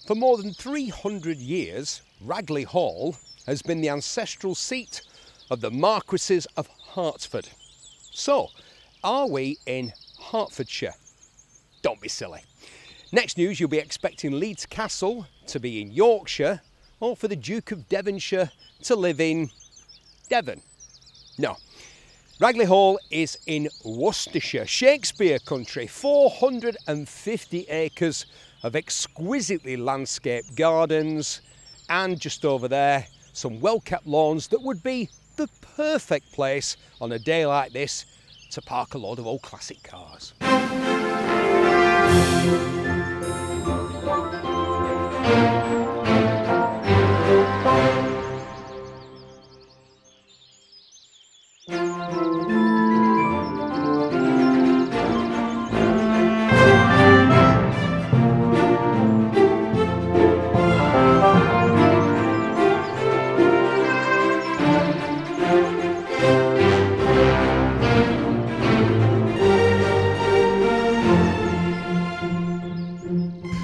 For more than 300 years, Ragley Hall has been the ancestral seat of the Marquesses of Hertford. So, are we in Hertfordshire? Don't be silly. Next news, you'll be expecting Leeds Castle to be in Yorkshire, or for the Duke of Devonshire to live in Devon. No. Ragley Hall is in Worcestershire, Shakespeare country, 450 acres of exquisitely landscaped gardens, and just over there, some well-kept lawns that would be the perfect place on a day like this to park a load of old classic cars.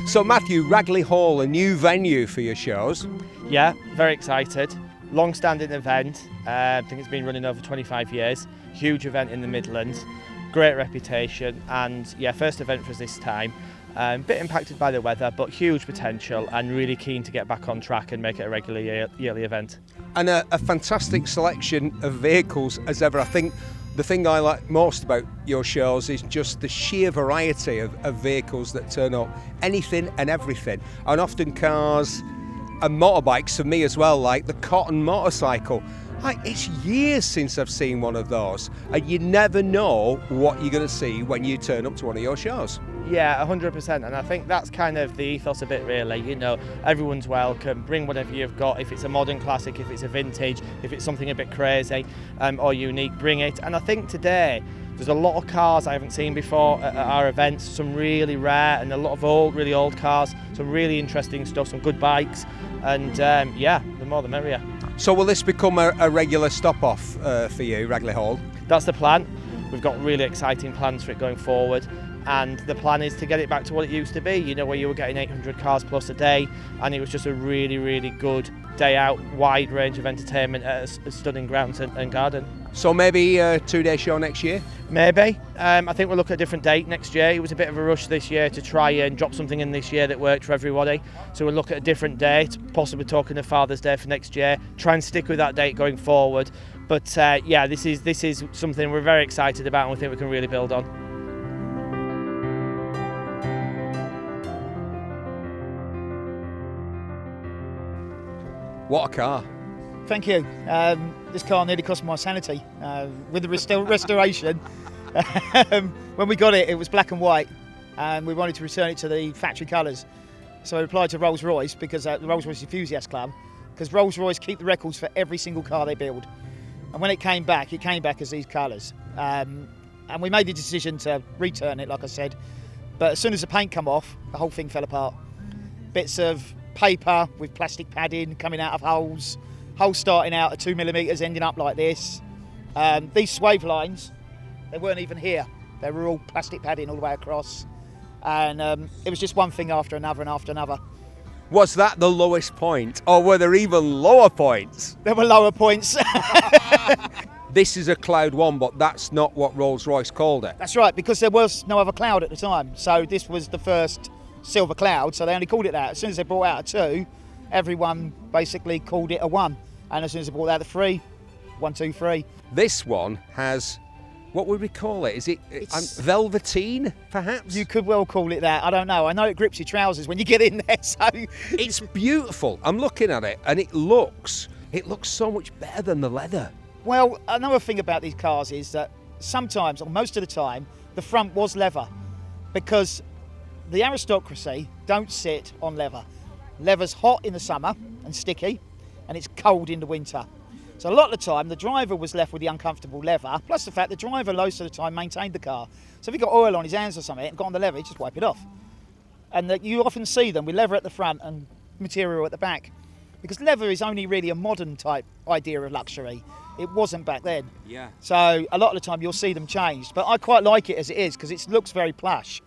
So Matthew, Ragley Hall, a new venue for your shows. Yeah, very excited. Long-standing event. I think it's been running over 25 years. Huge event in the Midlands. Great reputation, and yeah, first event for us this time. Bit impacted by the weather, but huge potential, and really keen to get back on track and make it a regular yearly event. And a fantastic selection of vehicles as ever. I think the thing I like most about your shows is just the sheer variety of vehicles that turn up. Anything and everything. And often cars and motorbikes for me as well, like the Cotton motorcycle. It's years since I've seen one of those, and you never know what you're going to see when you turn up to one of your shows. Yeah, 100%, and I think that's kind of the ethos of it really. You know, everyone's welcome, bring whatever you've got. If it's a modern classic, if it's a vintage, if it's something a bit crazy or unique, bring it. And I think today there's a lot of cars I haven't seen before at our events, some really rare and a lot of really old cars, some really interesting stuff, some good bikes, and yeah, the more the merrier. So will this become a regular stop-off for you, Ragley Hall? That's the plan. We've got really exciting plans for it going forward. And the plan is to get it back to what it used to be, you know, where you were getting 800 cars plus a day, and it was just a really, really good day out, wide range of entertainment at a stunning grounds and garden. So maybe a 2-day show next year? Maybe. I think we'll look at a different date next year. It was a bit of a rush this year to try and drop something in this year that worked for everybody. So we'll look at a different date, possibly talking of Father's Day for next year, try and stick with that date going forward. But yeah, this is something we're very excited about and we think we can really build on. What a car. Thank you. This car nearly cost me my sanity with the restoration. When we got it, it was black and white, and we wanted to return it to the factory colours. So we applied to Rolls-Royce, because the Rolls-Royce Enthusiast Club, because Rolls-Royce keep the records for every single car they build. And when it came back as these colours. And we made the decision to return it, like I said. But as soon as the paint come off, the whole thing fell apart. Bits of paper with plastic padding coming out of holes starting out at 2mm, ending up like this. These swave lines, they weren't even here. They were all plastic padding all the way across. And it was just one thing after another and after another. Was that the lowest point, or were there even lower points? There were lower points. This is a Cloud 1, but that's not what Rolls-Royce called it. That's right, because there was no other Cloud at the time. So this was the first Silver Cloud, so they only called it that. As soon as they brought out a 2, everyone basically called it a 1. And as soon as they brought out the 3, 1, 2, 3. This one has, what would we call it? Is it velveteen, perhaps? You could well call it that. I don't know. I know it grips your trousers when you get in there, so... It's beautiful. I'm looking at it, and it looks so much better than the leather. Well, another thing about these cars is that sometimes, or most of the time, the front was leather, because the aristocracy don't sit on leather. Leather's hot in the summer and sticky, and it's cold in the winter. So a lot of the time, the driver was left with the uncomfortable leather, plus the fact the driver most of the time maintained the car. So if he got oil on his hands or something and got on the leather, he'd just wipe it off. And you often see them with leather at the front and material at the back, because leather is only really a modern type idea of luxury. It wasn't back then. Yeah. So a lot of the time you'll see them changed, but I quite like it as it is, because it looks very plush.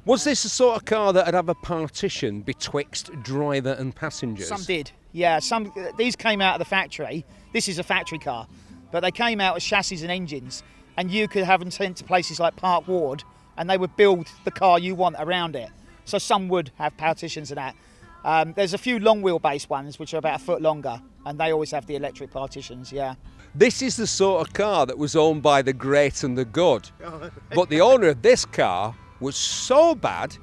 Was this the sort of car that would have a partition betwixt driver and passengers? Some did, yeah. These came out of the factory. This is a factory car, but they came out as chassis and engines, and you could have them sent to places like Park Ward, and they would build the car you want around it. So some would have partitions and that. There's a few long wheelbase ones which are about a foot longer, and they always have the electric partitions, yeah. This is the sort of car that was owned by the great and the good. But the owner of this car was so bad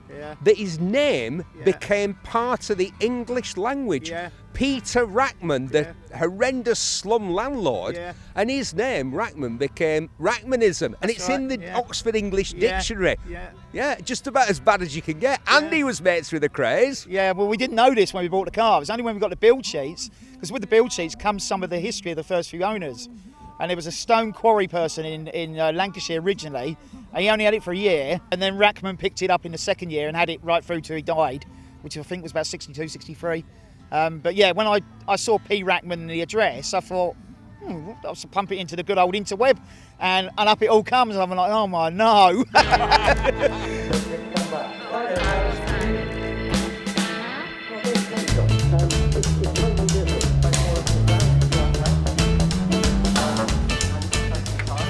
that his name became part of the English language. Peter Rackman, the horrendous slum landlord, and his name, Rackman, became Rackmanism. And it's in the Oxford English Dictionary. Yeah, just about as bad as you can get. Andy was mates with the craze. Yeah, well, we didn't know this when we bought the car. It was only when we got the build sheets, because with the build sheets comes some of the history of the first few owners. And there was a stone quarry person in Lancashire originally, and he only had it for a year, and then Rackman picked it up in the second year and had it right through till he died, which I think was about 62, 63. But yeah, when I saw P. Rackman in the address, I thought, I'll pump it into the good old interweb, and up it all comes, and I'm like, oh my no.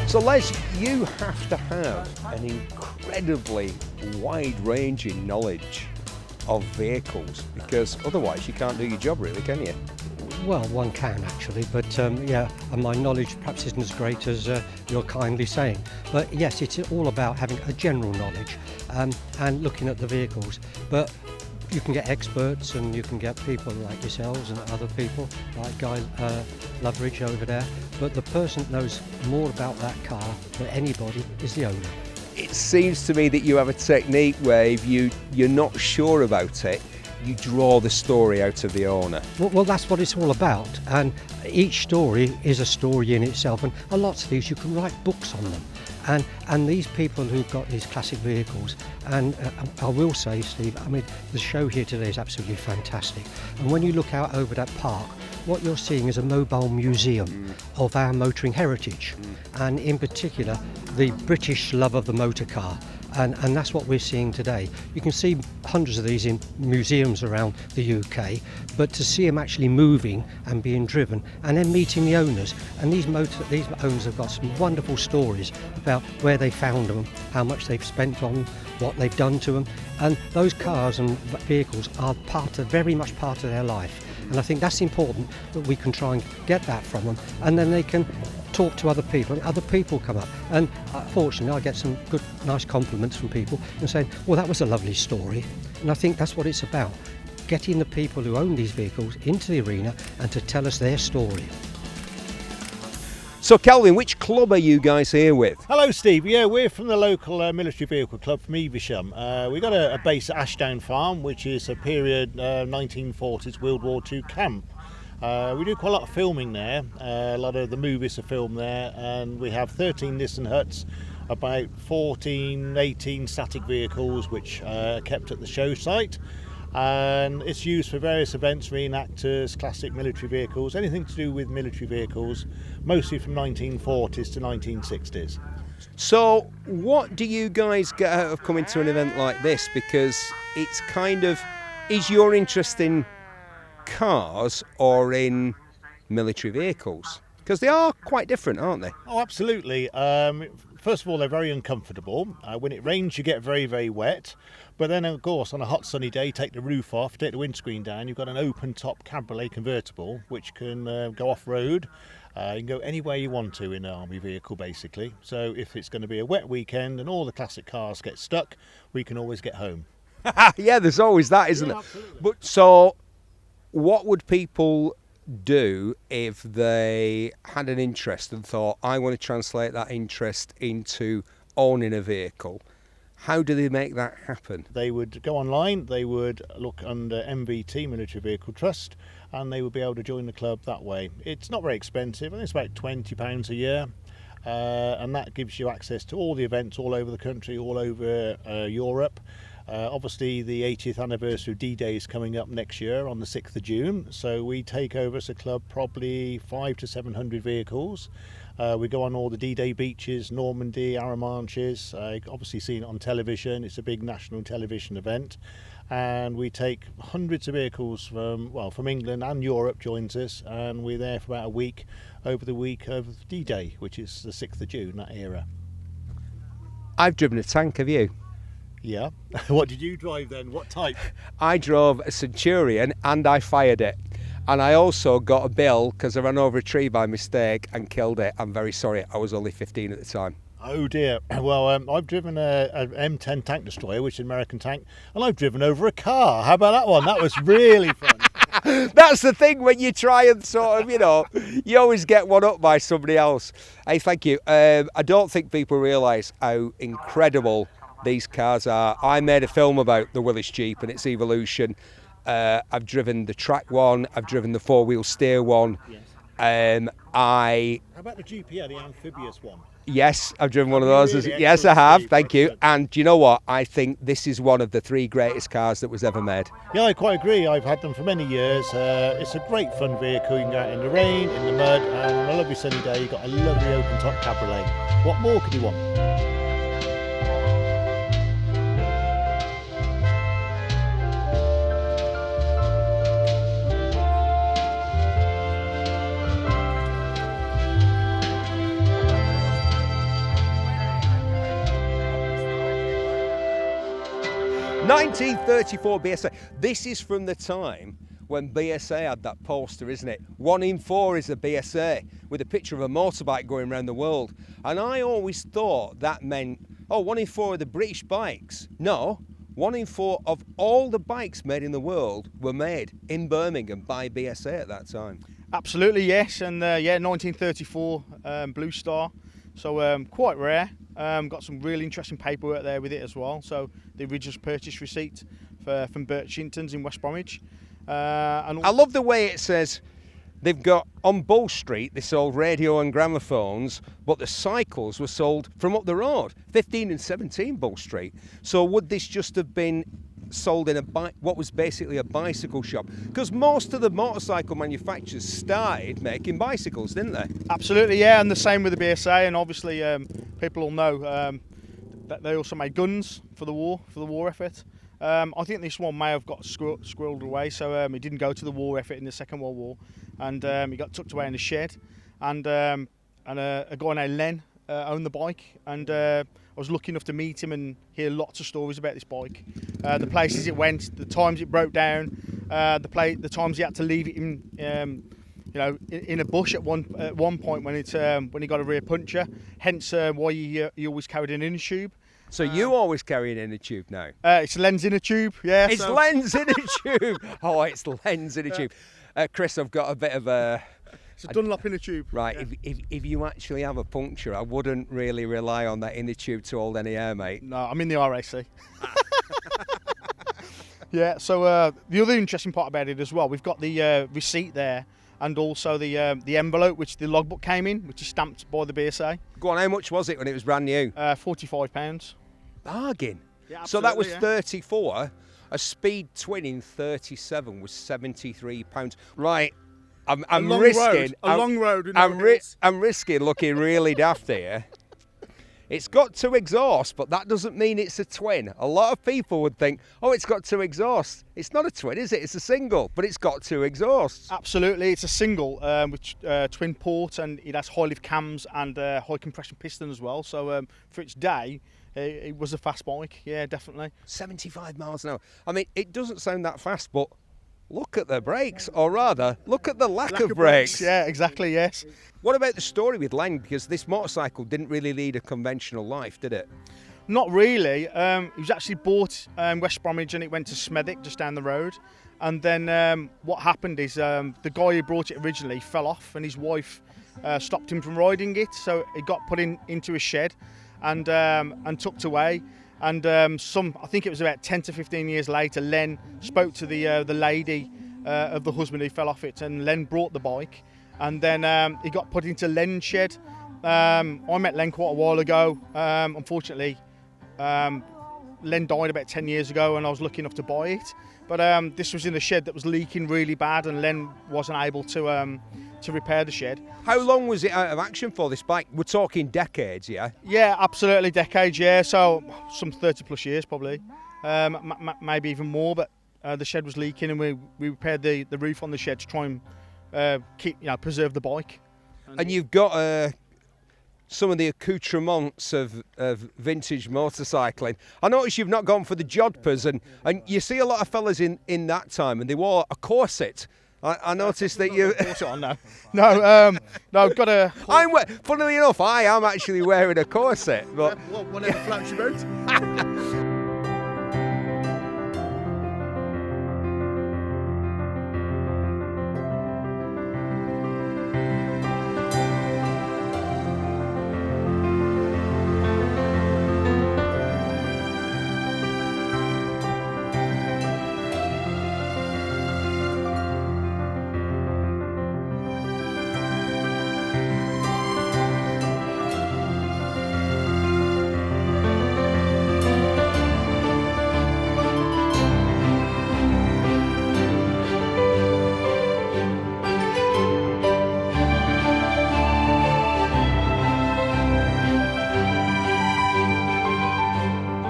So Les, you have to have an incredibly wide-ranging knowledge of vehicles, because otherwise you can't do your job really, can you? Well, one can actually, but yeah, and my knowledge perhaps isn't as great as you're kindly saying. But yes, it's all about having a general knowledge and looking at the vehicles. But you can get experts and you can get people like yourselves and other people, like Guy Loveridge over there. But the person that knows more about that car than anybody is the owner. It seems to me that you have a technique where if you're not sure about it, you draw the story out of the owner. Well, that's what it's all about, and each story is a story in itself, and a lot of these you can write books on them. And these people who've got these classic vehicles, and I will say, Steve, I mean, the show here today is absolutely fantastic. And when you look out over that park, what you're seeing is a mobile museum of our motoring heritage, and in particular, the British love of the motor car. And that's what we're seeing today. You can see hundreds of these in museums around the UK, but to see them actually moving and being driven and then meeting the owners, and these owners have got some wonderful stories about where they found them, how much they've spent on them, what they've done to them, and those cars and vehicles are very much part of their life. And I think that's important, that we can try and get that from them, and then they can talk to other people, and other people come up. And fortunately, I get some good, nice compliments from people and saying, well, that was a lovely story. And I think that's what it's about, getting the people who own these vehicles into the arena and to tell us their story. So Calvin, which club are you guys here with? Hello Steve, yeah, we're from the local military vehicle club from Evesham. We've got a base at Ashdown Farm, which is a period 1940s World War II camp. We do quite a lot of filming there, a lot of the movies are filmed there, and we have 13 Nissan huts, about 18 static vehicles which are kept at the show site. And it's used for various events, reenactors, classic military vehicles, anything to do with military vehicles, mostly from 1940s to 1960s. So what do you guys get out of coming to an event like this? Because it's kind of, is your interest in cars or in military vehicles? Because they are quite different, aren't they? Oh, absolutely. First of all, they're very uncomfortable. When it rains, you get very, very wet. But then, of course, on a hot sunny day, take the roof off, take the windscreen down. You've got an open-top cabriolet convertible, which can go off-road. You can go anywhere you want to in an army vehicle, basically. So if it's going to be a wet weekend and all the classic cars get stuck, we can always get home. Yeah, there's always that, isn't there? Absolutely. But so, what would people do if they had an interest and thought, I want to translate that interest into owning a vehicle? How do they make that happen? They would go online, they would look under MVT, Military Vehicle Trust, and they would be able to join the club that way. It's not very expensive, I think it's about £20 a year, and that gives you access to all the events all over the country, all over Europe. Obviously the 80th anniversary of D-Day is coming up next year on the 6th of June, so we take over as a club probably 500 to 700 vehicles, We go on all the D-Day beaches, Normandy, Arromanches. Obviously seen it on television. It's a big national television event. And we take hundreds of vehicles from England and Europe joins us, and we're there for about a week over the week of D-Day, which is the 6th of June, that era. I've driven a tank, have you? Yeah. What did you drive then? What type? I drove a Centurion and I fired it. And I also got a bill because I ran over a tree by mistake and killed it. I'm very sorry, I was only 15 at the time. Oh dear. Well, I've driven a M10 tank destroyer, which is an American tank, and I've driven over a car. How about that one? That was really fun. That's the thing when you try and sort of, you always get one up by somebody else. Hey, thank you. I don't think people realise how incredible these cars are. I made a film about the Willys Jeep and its evolution. I've driven the track one, I've driven the four-wheel steer one. Yes. How about the GPR, the amphibious one? Yes, I've driven one of those. Really? Yes, I have. Excellent. Thank you. And do you know what? I think this is one of the 3 greatest cars that was ever made. Yeah, I quite agree. I've had them for many years. It's a great fun vehicle. You can go out in the rain, in the mud, and on a lovely sunny day, you've got a lovely open-top cabriolet. What more could you want? 1934 BSA. This is from the time when BSA had that poster, isn't it? 1 in 4 is a BSA with a picture of a motorbike going around the world. And I always thought that meant, 1 in 4 of the British bikes. No, 1 in 4 of all the bikes made in the world were made in Birmingham by BSA at that time. Absolutely, yes. And 1934 Blue Star. So quite rare. Got some really interesting paperwork there with it as well. So the original purchase receipt from Birchingtons in West Bromwich. I love the way it says they've got on Bull Street they sold radio and gramophones, but the cycles were sold from up the road, 15 and 17 Bull Street. So would this just have been sold in what was basically a bicycle shop? Because most of the motorcycle manufacturers started making bicycles, didn't they? Absolutely, yeah, and the same with the BSA. And obviously, people all know that they also made guns for the war effort. I think this one may have got squirreled away, so it didn't go to the war effort in the Second World War, and it got tucked away in the shed. And a guy named Len owned the bike, and I was lucky enough to meet him and hear lots of stories about this bike. The places it went, the times it broke down, the times he had to leave it in a bush at one point when he got a rear puncture. Hence why he always carried an inner tube. So you always carry an inner tube now? It's lens in a tube, yeah. It's lens in a tube. Oh, it's lens in a tube. Chris, I've got a bit of a. It's a Dunlop in a tube. Right, yeah. if you actually have a puncture, I wouldn't really rely on that inner tube to hold any air, mate. No, I'm in the RAC. Yeah, so the other interesting part about it as well, we've got the receipt there, and also the envelope which the logbook came in, which is stamped by the BSA. Go on, how much was it when it was brand new? £45. Bargain. Yeah, so that was yeah. 34. A Speed Twin in 37 was £73. Right. I'm risking a long road. I'm risking looking really daft here. It's got 2 exhausts, but that doesn't mean it's a twin. A lot of people would think, oh, it's got 2 exhausts. It's not a twin, is it? It's a single, but it's got 2 exhausts. Absolutely, it's a single with twin port, and it has high lift cams and high compression piston as well. So for its day, it was a fast bike. Yeah, definitely. 75 miles an hour. I mean, it doesn't sound that fast, but look at the brakes, or rather, look at the lack of brakes. Yeah, exactly, yes. What about the story with Len? Because this motorcycle didn't really lead a conventional life, did it? Not really. It was actually bought West Bromwich, and it went to Smethwick, just down the road. And then what happened is the guy who brought it originally fell off, and his wife stopped him from riding it. So it got put into a shed and tucked away. And I think it was about 10 to 15 years later, Len spoke to the lady of the husband who fell off it, and Len brought the bike, and then he got put into Len's shed. I met Len quite a while ago. Unfortunately, Len died about 10 years ago and I was lucky enough to buy it. But this was in a shed that was leaking really bad and Len wasn't able to repair the shed. How long was it out of action for, this bike? We're talking decades, yeah? Yeah, absolutely, decades, yeah. So some 30 plus years probably, maybe even more. But the shed was leaking and we repaired the roof on the shed to try and preserve the bike. And you've got some of the accoutrements of vintage motorcycling. I notice you've not gone for the jodhpurs, and you see a lot of fellas in that time, and they wore a corset. I noticed that you. No, got a. Funnily enough, I am actually wearing a corset, but whatever floats your boat.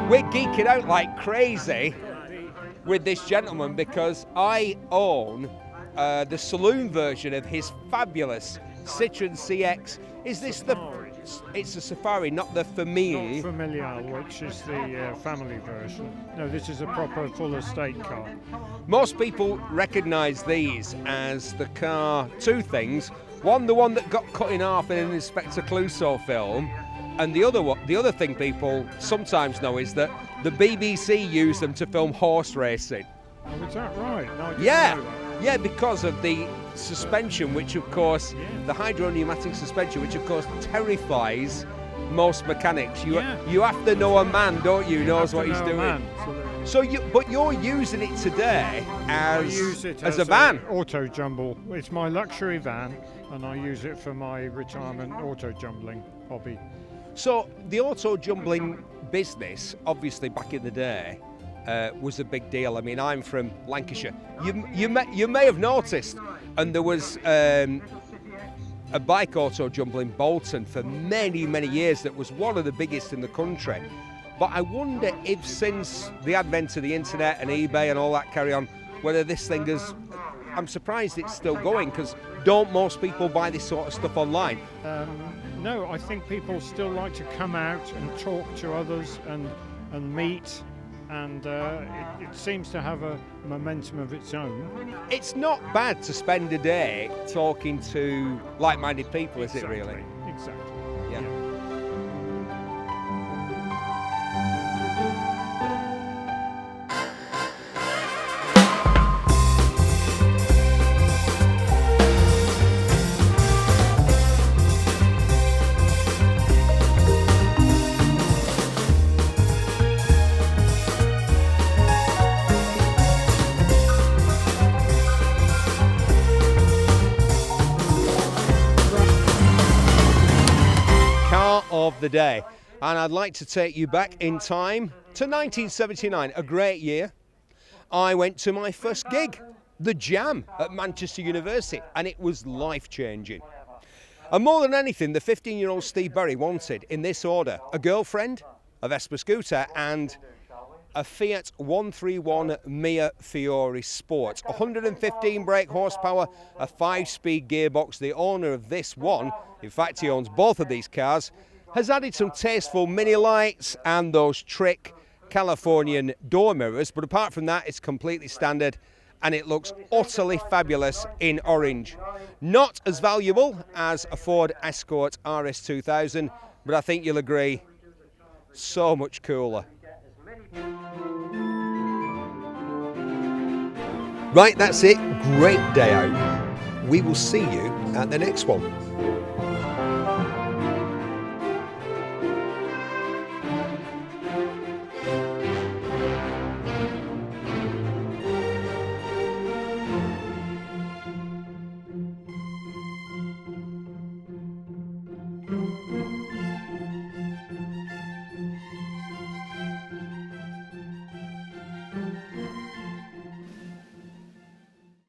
We're geeking out like crazy with this gentleman because I own the saloon version of his fabulous Citroën CX. Is this it's a Safari, not the Familiar? Not Familiar, which is the family version. No, this is a proper full estate car. Most people recognise these as the car, two things. One, the one that got cut in half in an Inspector Clouseau film. And the other thing people sometimes know is that the BBC used them to film horse racing. Oh, is that right? No, I didn't know that. Yeah, because of the suspension, which of course, the hydro-pneumatic suspension, which of course terrifies most mechanics. You have to know a man, don't you? Knows what he's doing. But you're using it today as a van. Auto jumble. It's my luxury van, and I use it for my retirement auto jumbling hobby. So the auto jumbling business, obviously back in the day, was a big deal. I mean, I'm from Lancashire. You may have noticed, and there was a bike auto jumble in Bolton for many, many years that was one of the biggest in the country. But I wonder if since the advent of the internet and eBay and all that carry on, whether this thing is, I'm surprised it's still going, because don't most people buy this sort of stuff online? No, I think people still like to come out and talk to others and meet, and it seems to have a momentum of its own. It's not bad to spend a day talking to like-minded people, is it really? Exactly. Yeah. Of the day, and I'd like to take you back in time to 1979, a great year. I went to my first gig, the Jam at Manchester University, and it was life-changing. And more than anything, the 15-year-old Steve Berry wanted, in this order, a girlfriend, a Vespa scooter, and a Fiat 131 Mia Fiore Sport. 115 brake horsepower, a 5-speed gearbox. The owner of this one, in fact he owns both of these cars, has added some tasteful mini lights and those trick Californian door mirrors, but apart from that it's completely standard and it looks utterly fabulous in orange. Not as valuable as a Ford Escort RS2000, but I think you'll agree, so much cooler. Right, that's it. Great day out. We will see you at the next one.